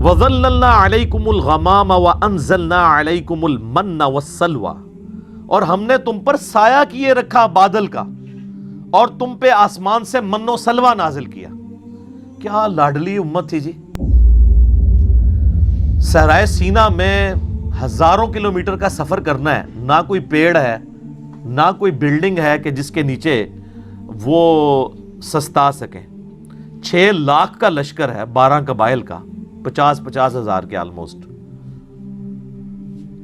وَظَلَّلْنَا عَلَيْكُمُ الْغَمَامَ وَأَنزَلْنَا عَلَيْكُمُ الْمَنَّ وَالسَّلْوَىٰ، اور ہم نے تم پر سایہ کیے رکھا بادل کا، اور تم پہ آسمان سے من و سلوہ نازل کیا۔ کیا لاڈلی امت تھی جی۔ صحرائے سینا میں ہزاروں کلومیٹر کا سفر کرنا ہے، نہ کوئی پیڑ ہے نہ کوئی بلڈنگ ہے کہ جس کے نیچے وہ سستا سکیں۔ 6 لاکھ کا لشکر ہے، 12 قبائل کا، 50 ہزار کے آلموسٹ۔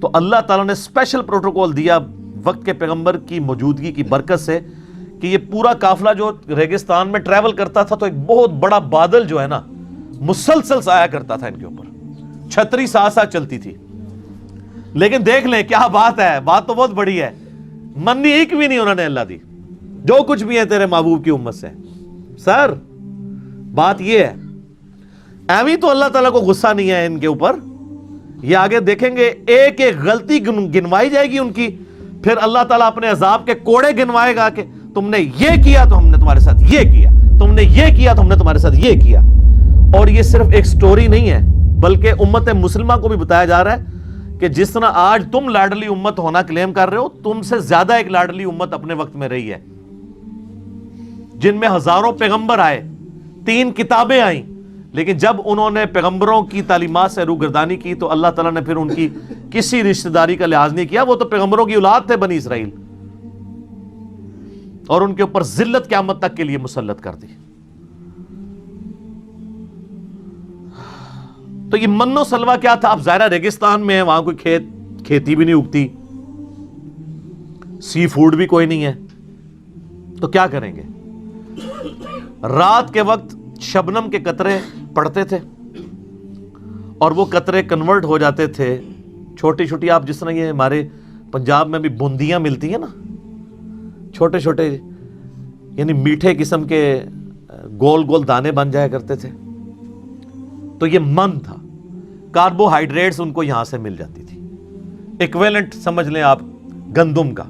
تو اللہ تعالیٰ نے اسپیشل پروٹوکول دیا وقت کے پیغمبر کی موجودگی کی برکت سے کہ یہ پورا قافلہ جو ریگستان میں ٹریول کرتا تھا تو ایک بہت بڑا بادل جو ہے نا مسلسل سایہ کرتا تھا ان کے اوپر، چھتری ساتھ ساتھ چلتی تھی۔ لیکن دیکھ لیں کیا بات ہے، بات تو بہت بڑی ہے، منی ایک بھی نہیں انہوں نے اللہ دی، جو کچھ بھی ہے تیرے محبوب کی امت سے۔ سر بات یہ ہے، ایویں تو اللہ تعالیٰ کو غصہ نہیں ہے ان کے اوپر، یہ آگے دیکھیں گے ایک ایک غلطی گنوائی جائے گی ان کی، پھر اللہ تعالیٰ اپنے عذاب کے کوڑے گنوائے گا کہ تم نے یہ کیا تو ہم نے تمہارے ساتھ یہ کیا، تم نے یہ کیا تو ہم نے تمہارے ساتھ یہ کیا۔ اور یہ صرف ایک سٹوری نہیں ہے، بلکہ امت مسلمہ کو بھی بتایا جا رہا ہے کہ جس طرح آج تم لاڈلی امت ہونا کلیم کر رہے ہو، تم سے زیادہ ایک لاڈلی امت اپنے وقت میں رہی ہے، جن میں ہزاروں پیغمبر آئے، 3 کتابیں آئیں، لیکن جب انہوں نے پیغمبروں کی تعلیمات سے روگردانی کی تو اللہ تعالیٰ نے پھر ان کی کسی رشتہ داری کا لحاظ نہیں کیا، وہ تو پیغمبروں کی اولاد تھے بنی اسرائیل، اور ان کے اوپر ذلت قیامت تک کے لیے مسلط کر دی۔ تو یہ من و سلوہ کیا تھا؟ اب ظاہرہ ریگستان میں ہے، وہاں کوئی کھیتی بھی نہیں اگتی، سی فوڈ بھی کوئی نہیں ہے، تو کیا کریں گے؟ رات کے وقت شبنم کے قطرے پڑتے تھے اور وہ قطرے کنورٹ ہو جاتے تھے چھوٹی چھوٹی، آپ جس طرح یہ ہمارے پنجاب میں بھی بوندیاں ملتی ہیں نا، چھوٹے چھوٹے یعنی میٹھے قسم کے گول گول دانے بن جایا کرتے تھے، تو یہ من تھا، کاربوہائیڈریٹس ان کو یہاں سے مل جاتی تھی، ایکویلنٹ سمجھ لیں آپ گندم کا۔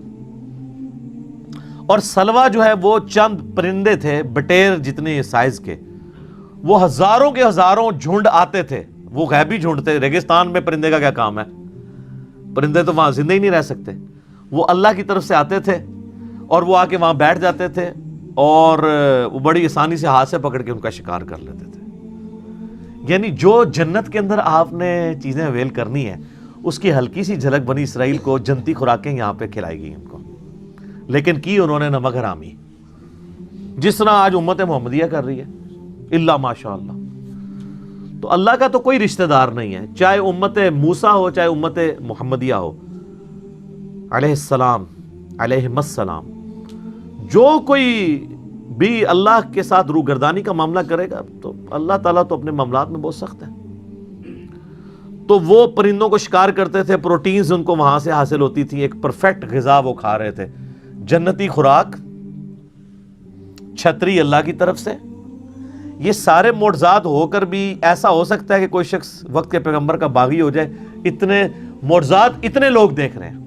اور سلوہ جو ہے وہ چند پرندے تھے بٹیر جتنے سائز کے، وہ ہزاروں کے ہزاروں جھنڈ آتے تھے، وہ غیبی جھنڈ تھے۔ ریگستان میں پرندے کا کیا کام ہے؟ پرندے تو وہاں زندہ ہی نہیں رہ سکتے، وہ اللہ کی طرف سے آتے تھے اور وہ آ کے وہاں بیٹھ جاتے تھے اور وہ بڑی آسانی سے ہاتھ سے پکڑ کے ان کا شکار کر لیتے تھے۔ یعنی جو جنت کے اندر آپ نے چیزیں اویل کرنی ہیں اس کی ہلکی سی جھلک بنی اسرائیل کو جنتی خوراکیں یہاں پہ کھلائی گئی ان کو، لیکن کی انہوں نے نمک حرامی، جس طرح آج امت محمدیہ کر رہی ہے، اللہ ماشاء اللہ۔ تو اللہ کا تو کوئی رشتہ دار نہیں ہے، چاہے امت موسیٰ ہو چاہے امت محمدیہ ہو، علیہ السلام علیہم السلام، جو کوئی بھی اللہ کے ساتھ روگردانی کا معاملہ کرے گا تو اللہ تعالیٰ تو اپنے معاملات میں بہت سخت ہے۔ تو وہ پرندوں کو شکار کرتے تھے، پروٹینز ان کو وہاں سے حاصل ہوتی تھی، ایک پرفیکٹ غذا وہ کھا رہے تھے، جنتی خوراک، چھتری اللہ کی طرف سے۔ یہ سارے معجزات ہو کر بھی ایسا ہو سکتا ہے کہ کوئی شخص وقت کے پیغمبر کا باغی ہو جائے؟ اتنے معجزات اتنے لوگ دیکھ رہے ہیں،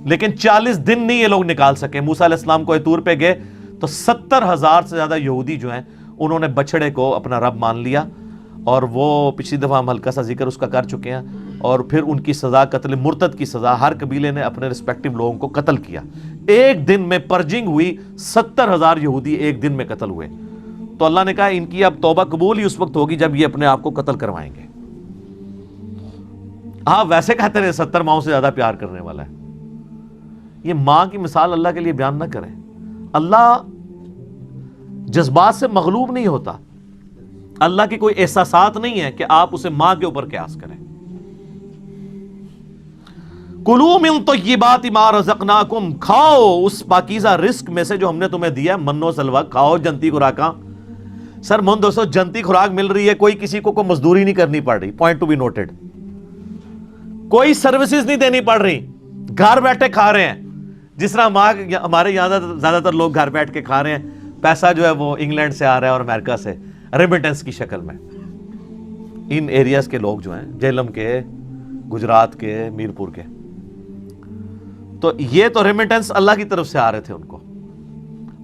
لیکن 40 دن نہیں یہ لوگ نکال سکے۔ موسیٰ علیہ السلام کوہ طور پہ گئے تو 70,000 سے زیادہ یہودی جو ہیں انہوں نے بچڑے کو اپنا رب مان لیا، اور وہ پچھلی دفعہ ہم ہلکا سا ذکر اس کا کر چکے ہیں، اور پھر ان کی سزا قتل مرتد کی سزا، ہر قبیلے نے اپنے رسپیکٹیو لوگوں کو قتل کیا، ایک دن میں پرجنگ ہوئی، 70,000 یہودی ایک دن میں قتل ہوئے۔ تو اللہ نے کہا ان کی اب توبہ قبول ہی اس وقت ہوگی جب یہ اپنے آپ کو قتل کروائیں گے۔ آپ ویسے کہتے رہے 70 ماؤں سے زیادہ پیار کرنے والا ہے، یہ ماں کی مثال اللہ کے لیے بیان نہ کریں۔ اللہ جذبات سے مغلوب نہیں ہوتا، اللہ کی کوئی احساسات نہیں ہے کہ آپ اسے ماں کے اوپر قیاس کریں۔ کلوا من طیبات ما رزقناکم، کھاؤ اس پاکیزہ رزق میں سے جو ہم نے تمہیں دیا، من و سلوہ کھاؤ، جنتی خوراکاں۔ سر من دوستو، جنتی خوراک مل رہی ہے، کوئی کسی کو کوئی مزدوری نہیں کرنی پڑ رہی، پوائنٹ ٹو بی نوٹڈ، کوئی سروسز نہیں دینی پڑ رہی، گھر بیٹھے کھا رہے ہیں، جس طرح ہمارے یہاں زیادہ تر لوگ گھر بیٹھ کے کھا رہے ہیں، پیسہ جو ہے وہ انگلینڈ سے آ رہا ہے اور امریکہ سے ریمیٹنس کی شکل میں۔ ان ایریاز کے لوگ جو ہیں، جہلم کے، گجرات کے، میرپور کے، تو یہ تو ریمیٹنس اللہ کی طرف سے آ رہے تھے ان کو،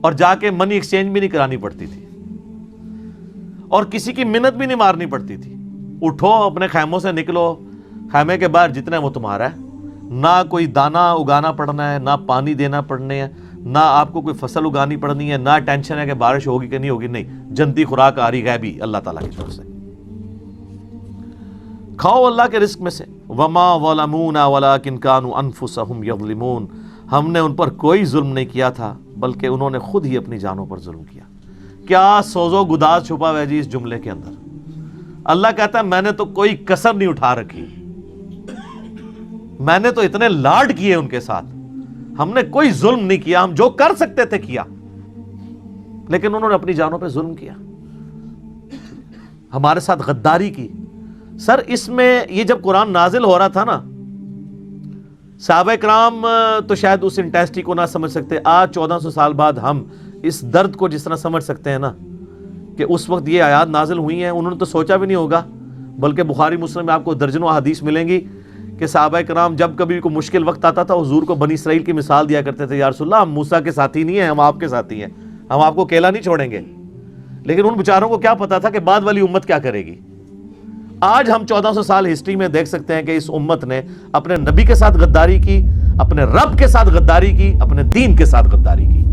اور جا کے منی ایکسچینج بھی نہیں کرانی پڑتی تھی، اور کسی کی منت بھی نہیں مارنی پڑتی تھی، اٹھو اپنے خیموں سے نکلو، خیمے کے باہر جتنا ہے وہ تمہارا ہے، نہ کوئی دانہ اگانا پڑنا ہے، نہ پانی دینا پڑنے ہے، نہ آپ کو کوئی فصل اگانی پڑنی ہے، نہ ٹینشن ہے کہ بارش ہوگی کہ نہیں ہوگی، نہیں، جنتی خوراک آ رہی غیبی اللہ تعالیٰ کی طرف سے، کھاؤ اللہ کے رزق میں سے۔ وما ظلمونا ولکن کانوا انفسهم یظلمون، ہم نے ان پر کوئی ظلم نہیں کیا تھا بلکہ انہوں نے خود ہی اپنی جانوں پر ظلم کیا۔ کیا سوز و گداز چھپا ہوا ہے جی اس جملے کے اندر؟ اللہ کہتا ہے میں نے تو کوئی کسر نہیں اٹھا رکھی، میں نے تو اتنے لاڈ کیے ان کے ساتھ، ہم نے کوئی ظلم نہیں کیا، ہم جو کر سکتے تھے کیا، لیکن انہوں نے اپنی جانوں پہ ظلم کیا، ہمارے ساتھ غداری کی۔ سر اس میں یہ جب قرآن نازل ہو رہا تھا نا، صحابہ کرام تو شاید اس انٹینسٹی کو نہ سمجھ سکتے، آج 1400 سال بعد ہم اس درد کو جس طرح سمجھ سکتے ہیں نا، کہ اس وقت یہ آیات نازل ہوئی ہیں، انہوں نے تو سوچا بھی نہیں ہوگا، بلکہ بخاری مسلم میں آپ کو درجنوں حدیث ملیں گی کہ صحابہ کرام جب کبھی کوئی مشکل وقت آتا تھا حضور کو بنی اسرائیل کی مثال دیا کرتے تھے، یا رسول اللہ ہم موسیٰ کے ساتھی نہیں ہیں، ہم آپ کے ساتھی ہیں، ہم آپ کو اکیلا نہیں چھوڑیں گے۔ لیکن ان بیچاروں کو کیا پتا تھا کہ بعد والی امت کیا کرے گی۔ آج ہم 1400 سال ہسٹری میں دیکھ سکتے ہیں کہ اس امت نے اپنے نبی کے ساتھ غداری کی، اپنے رب کے ساتھ غداری کی، اپنے دین کے ساتھ غداری کی۔